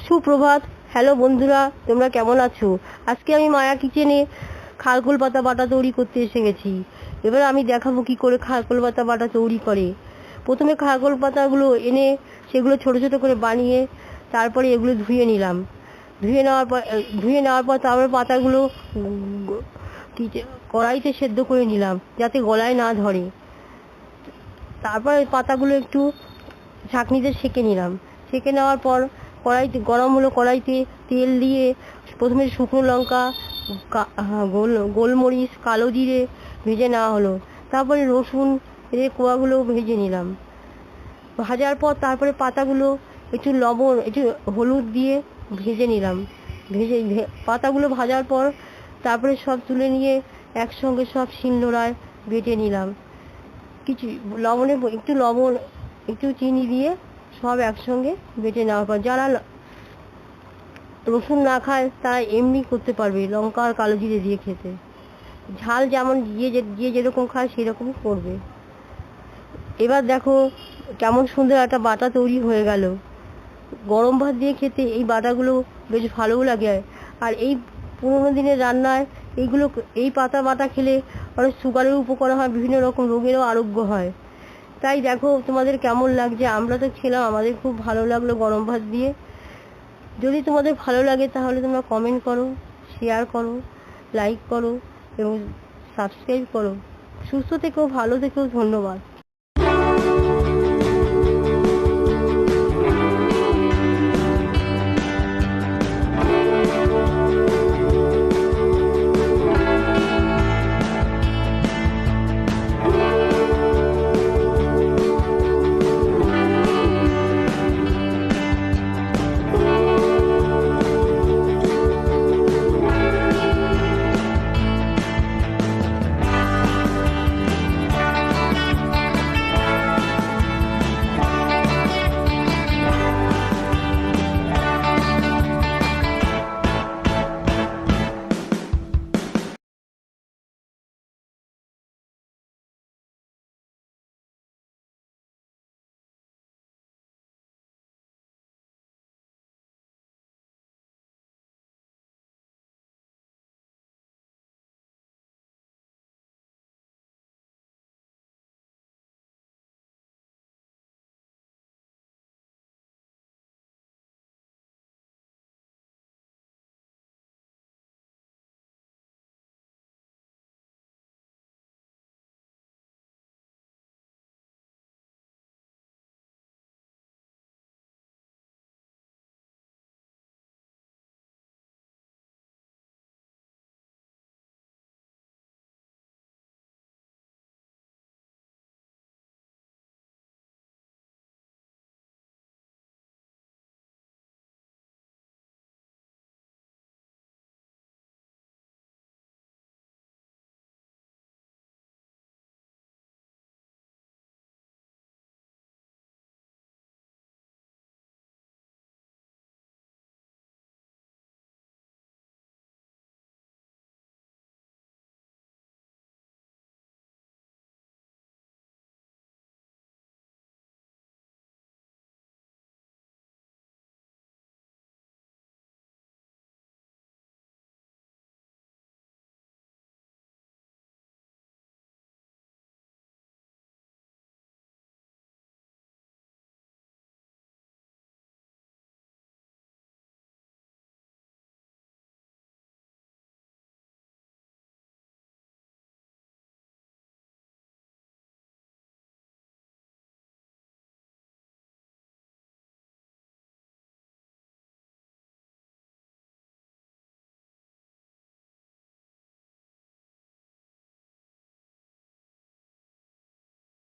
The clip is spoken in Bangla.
সুপ্রভাত। হ্যালো বন্ধুরা, তোমরা কেমন আছো? আজকে আমি মায়া কিচেনে খারকোল পাতা বাটা তৈরি করতে এসে গেছি। এবার আমি দেখাবো কি করে খারকোল পাতা বাটা তৈরি করে। প্রথমে খারকোল পাতাগুলো এনে সেগুলো ছোট ছোট করে বানিয়ে তারপরে এগুলো ধুয়ে নিলাম। ধুয়ে নেওয়ার পর তারপরে পাতাগুলো কড়াইতে সেদ্ধ করে নিলাম যাতে গলায় না ধরে। তারপরে পাতাগুলো একটু ছাঁকনিতে সেঁকে নিলাম। সেঁকে নেওয়ার পর কড়াইতে গরম হলো, কড়াইতে তেল দিয়ে প্রথমে শুকনো লঙ্কা, গোলমরিচ, কালো জিরে ভেজে নেওয়া হলো। তারপরে রসুন এর কোয়াগুলো ভেজে নিলাম। ভাজার পর তারপরে পাতাগুলো একটু লবণ, একটু হলুদ দিয়ে ভেজে নিলাম। পাতাগুলো ভাজার পর তারপরে সব তুলে নিয়ে একসঙ্গে সব শিলনোড়ায় বেটে নিলাম। কিছু একটু লবণ, একটু চিনি দিয়ে সব একসঙ্গে বেটে নেওয়ার পর যারা রসুন না খায় তারা এমনি করতে পারবে, লঙ্কা আর কালো জিরে দিয়ে খেতে। ঝাল যেমন যে যেরকম খায় সেরকমই করবে। এবার দেখো কেমন সুন্দর একটা বাটা তৈরি হয়ে গেল। গরম ভাত দিয়ে খেতে এই বাটাগুলো বেশ ভালোও লাগে। আর এই পুরোনো দিনের রান্নায় এই পাতা বাটা খেলে অনেক সুগারের উপকার হয়, বিভিন্ন রকম রোগেরও আরোগ্য হয়। তাই দেখো তোমাদের কেমন লাগছে। আমরা তো খেলাম, আমাদের খুব ভালো লাগলো গরম ভাত দিয়ে। যদি তোমাদের ভালো লাগে তাহলে তোমরা কমেন্ট করো, শেয়ার করো, লাইক করো এবং সাবস্ক্রাইব করো। সুস্থ থেকো, ভালো থেকো, ধন্যবাদ।